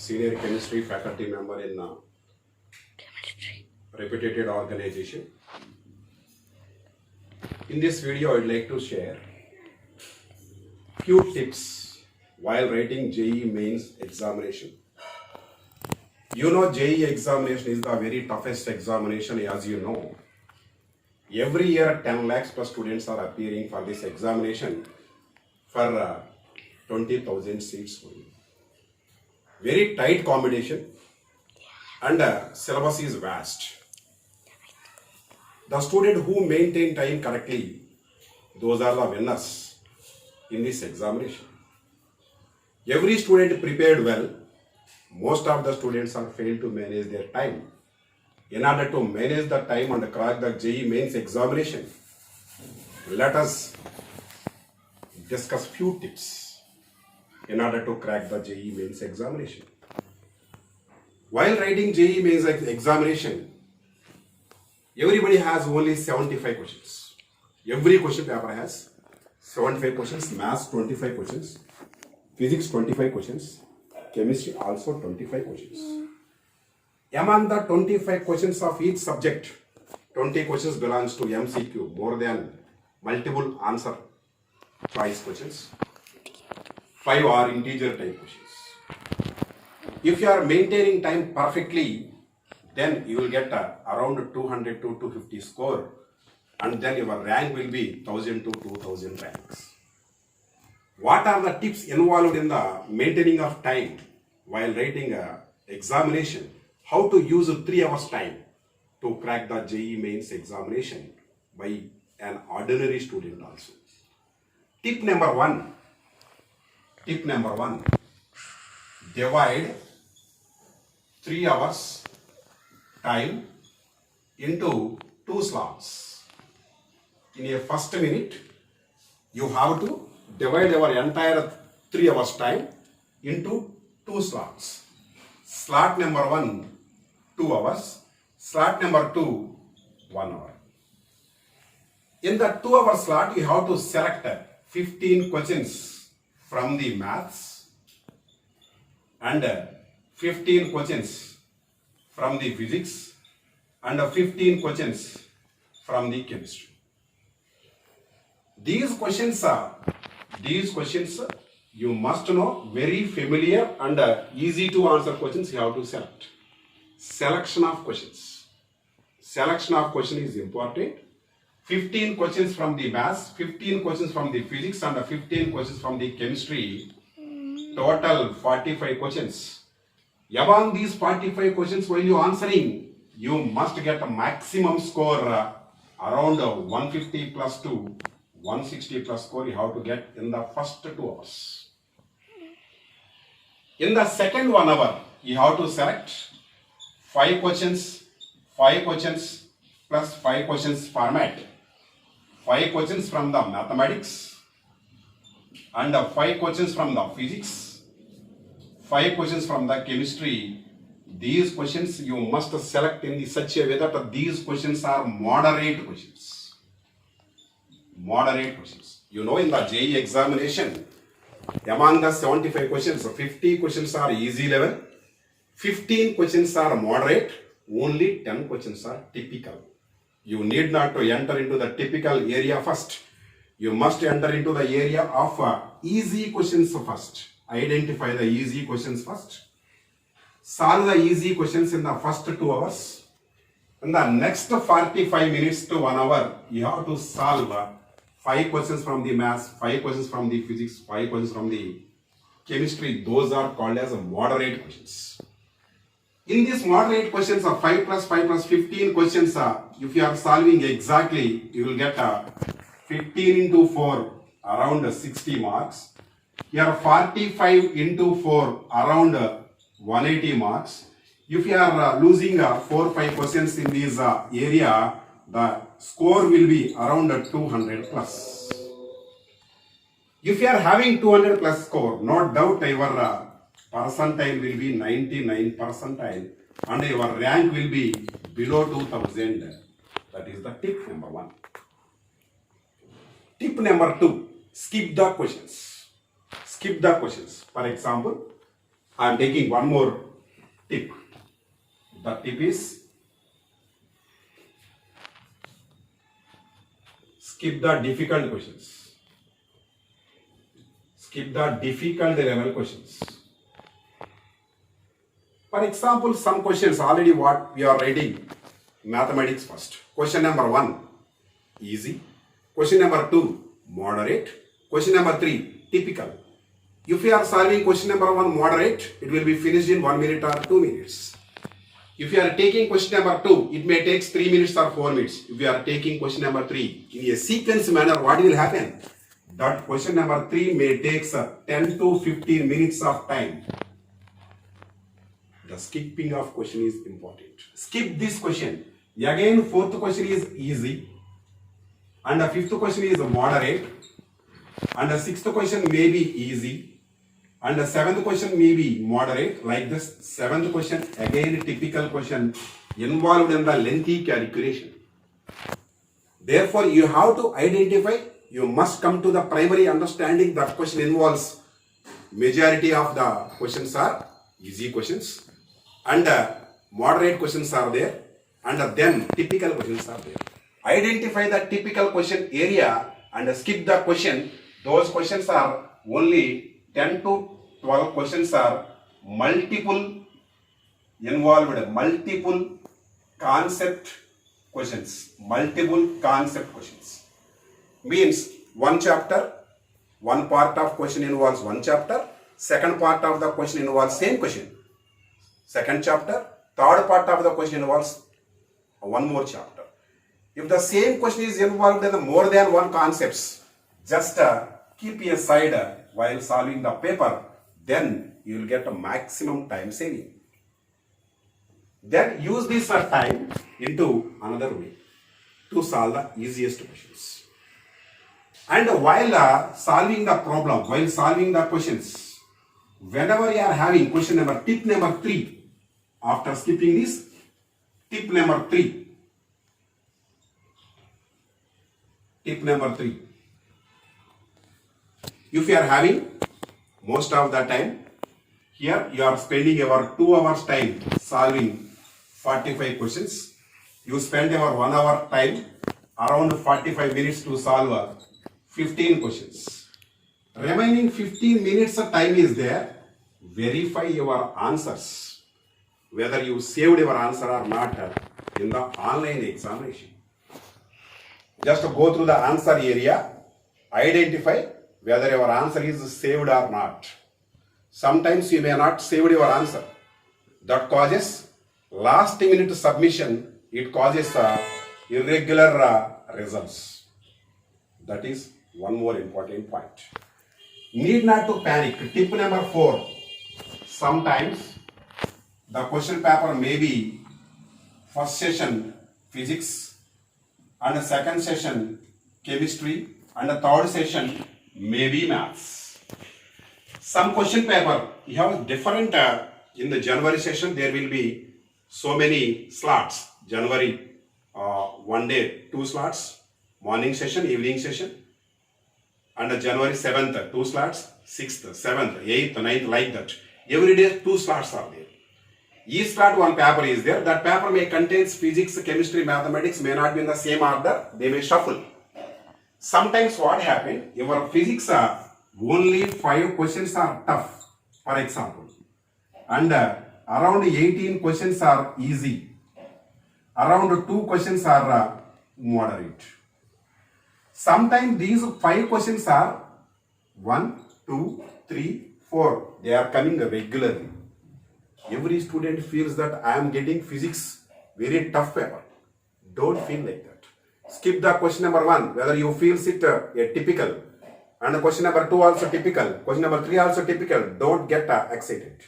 senior chemistry faculty member in a reputed organization. In this video, I'd like to share few tips while writing JEE mains examination. You know, JEE examination is the very toughest examination, as you know. Every year 10 lakhs plus students are appearing for this examination for 20,000 seats only. Very tight competition and syllabus is vast. The student who maintain time correctly, those are the winners in this examination. Every student prepared well. Most of the students are failed to manage their time. In order to manage the time and crack the JEE mains examination, let us discuss few tips in order to crack the JEE mains examination. While writing JEE mains examination, everybody has only 75 questions. Every question paper has 75 questions, maths 25 questions, physics 25 questions, chemistry also 25 questions. Among the 25 questions of each subject, 20 questions belongs to MCQ, more than multiple answer choice questions. 5 are integer type questions. If you are maintaining time perfectly, then you will get around 200 to 250 score, and then your rank will be 1000 to 2000 ranks. What are the tips involved in the maintaining of time while writing a examination? How to use 3 hours time to crack the JEE mains examination by an ordinary student also. Tip number one, divide 3 hours time into 2 slots. In a first minute, you have to divide your entire 3 hours time into 2 slots. Slot number 1, 2 hours. Slot number 2, 1 hour. In the 2 hour slot, you have to select 15 questions from the maths and 15 questions from the physics and 15 questions from the chemistry. These questions you must know, very familiar and easy to answer questions you have to select. Selection of questions. Selection of question is important. 15 questions from the maths, 15 questions from the physics and 15 questions from the chemistry. Total 45 questions. Among these 45 questions, while you answering, you must get a maximum score around 150 plus 2. 160 plus score you have to get in the first 2 hours. In the second 1 hour, you have to select 5 questions plus 5 questions format. 5 questions from the mathematics and 5 questions from the physics, 5 questions from the chemistry. These questions you must select in such a way that these questions are moderate questions. Moderate questions. You know, in the JEE examination, among the 75 questions, 50 questions are easy level, 15 questions are moderate, only 10 questions are typical. You need not to enter into the typical area first. You must enter into the area of easy questions first. Identify the easy questions first. Solve the easy questions in the first 2 hours. In the next 45 minutes to 1 hour, you have to solve 5 questions from the maths, 5 questions from the physics, 5 questions from the chemistry. Those are called as moderate questions. In these moderate questions of 5 plus 5 plus 15 questions, if you are solving exactly, you will get 15 into 4, around 60 marks. Here 45 into 4, around 180 marks. If you are losing 4 or 5 questions in this area, the score will be around 200 plus. If you are having 200 plus score, no doubt your percentile will be 99 percentile and your rank will be below 2000. That is the tip number 1. Tip number 2, skip the questions. Skip the questions. For example, I am taking one more tip. The tip is skip the difficult questions. Skip the difficult level questions. For example, some questions already what we are writing. Mathematics first. Question number 1, easy. Question number 2, moderate. Question number 3, typical. If you are solving question number 1 moderate, it will be finished in 1 minute or 2 minutes. If you are taking question number 2, it may take 3 minutes or 4 minutes. If you are taking question number 3 in a sequence manner, what will happen? That question number 3 may take 10 to 15 minutes of time. The skipping of question is important. Skip this question. Again, fourth question is easy. And the fifth question is moderate. And the sixth question may be easy. And the seventh question may be moderate. Like this, seventh question, again typical question involved in the lengthy calculation. Therefore, you have to identify, you must come to the primary understanding that question involves majority of the questions are easy questions. And moderate questions are there, and then typical questions are there. Identify the typical question area and skip the question. Those questions are only 10 to 12 questions are multiple involved, multiple concept questions. Multiple concept questions. Means one chapter, one part of question involves one chapter, second part of the question involves same question. Second chapter, third part of the question involves one more chapter. If the same question is involved in more than one concepts, just keep aside while solving the paper, then you will get a maximum time saving. Then use this time into another way to solve the easiest questions. And while solving the problem, while solving the questions, whenever you are having question number, tip number 3, after skipping this, tip number 3. Tip number 3. If you are having most of the time, here you are spending your 2 hours time solving 45 questions. You spend your 1 hour time, around 45 minutes to solve 15 questions. Remaining 15 minutes of time is there. Verify your answers, whether you saved your answer or not in the online examination. Just go through the answer area, identify whether your answer is saved or not. Sometimes you may not save your answer. That causes last minute submission, it causes irregular results. That is one more important point. Need not to panic. Tip number 4. Sometimes the question paper may be first session physics, and the second session chemistry, and the third session may be maths. Some question paper you have different. In the January session there will be so many slots. January 1 day 2 slots, morning session, evening session, and the January 7th 2 slots, 6th, 7th, 8th, 9th, like that. Every day 2 slots are there. Each slot one paper is there. That paper may contains physics, chemistry, mathematics, may not be in the same order. They may shuffle. Sometimes what happens, your physics are only 5 questions are tough, for example. And around 18 questions are easy. Around 2 questions are moderate. Sometimes these 5 questions are 1, 2, 3, 4. They are coming regularly. Every student feels that I am getting physics very tough paper. Don't feel like that. Skip the question number 1, whether you feel it a typical. And question number 2 also typical. Question number 3 also typical. Don't get excited.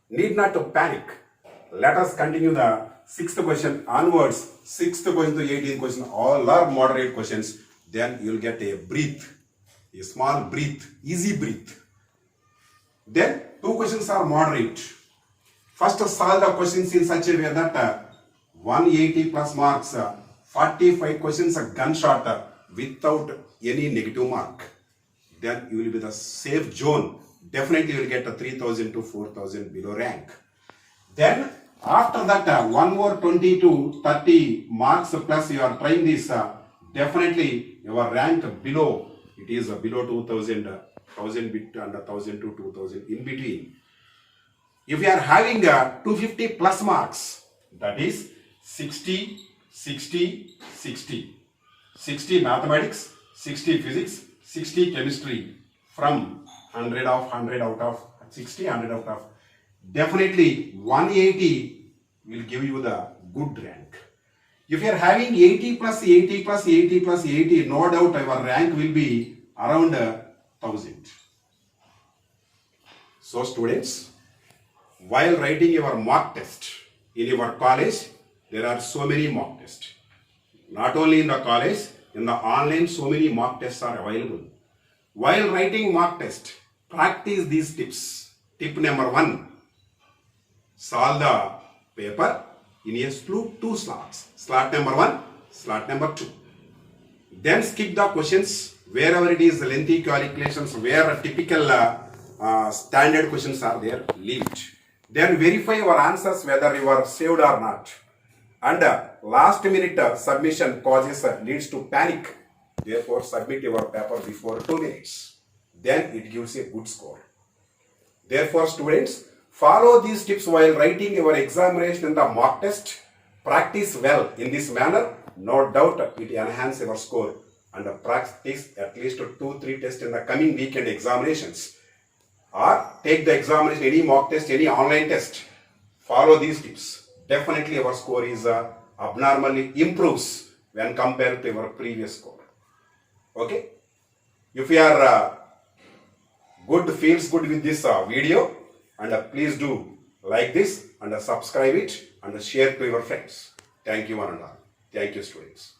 Need not to panic. Let us continue the 6th question onwards. 6th question to 18th question, all are moderate questions. Then you will get a breath, a small breath, easy breath. Then 2 questions are moderate. First solve the questions in such a way that 180 plus marks, 45 questions are gunshot without any negative mark. Then you will be the safe zone. definitely you will get a 3,000 to 4,000 below rank. Then after that, one more 20 to 30 marks plus you are trying this, definitely your rank below, it is below 2,000, 1,000 bit and 1,000 to 2,000 in between. If you are having 250 plus marks, that is 60, 60, 60. 60 mathematics, 60 physics, 60 chemistry from 100 out of 60, 100 out of. Definitely 180 will give you the good rank. If you are having 80 plus 80 plus 80 plus 80, no doubt your rank will be around 1,000. So students, while writing your mock test in your college, there are so many mock tests. Not only in the college, in the online, so many mock tests are available. While writing mock test, practice these tips. Tip number 1, solve the paper in a two slots. Slot number 1, slot number 2. Then skip the questions wherever it is lengthy calculations, where typical standard questions are there, leave it. Then verify your answers whether you are saved or not. And last minute submission leads to panic. Therefore, submit your paper before 2 minutes. Then it gives a good score. Therefore, students, follow these tips while writing your examination in the mock test. Practice well in this manner. No doubt it enhances your score. And practice at least 2-3 tests in the coming weekend examinations. Or take the examination, any mock test, any online test. Follow these tips. Definitely your score is abnormally improves when compared to your previous score. Okay? If you are feels good with this video, and please do like this and subscribe it and share to your friends. Thank you one and all. Thank you students.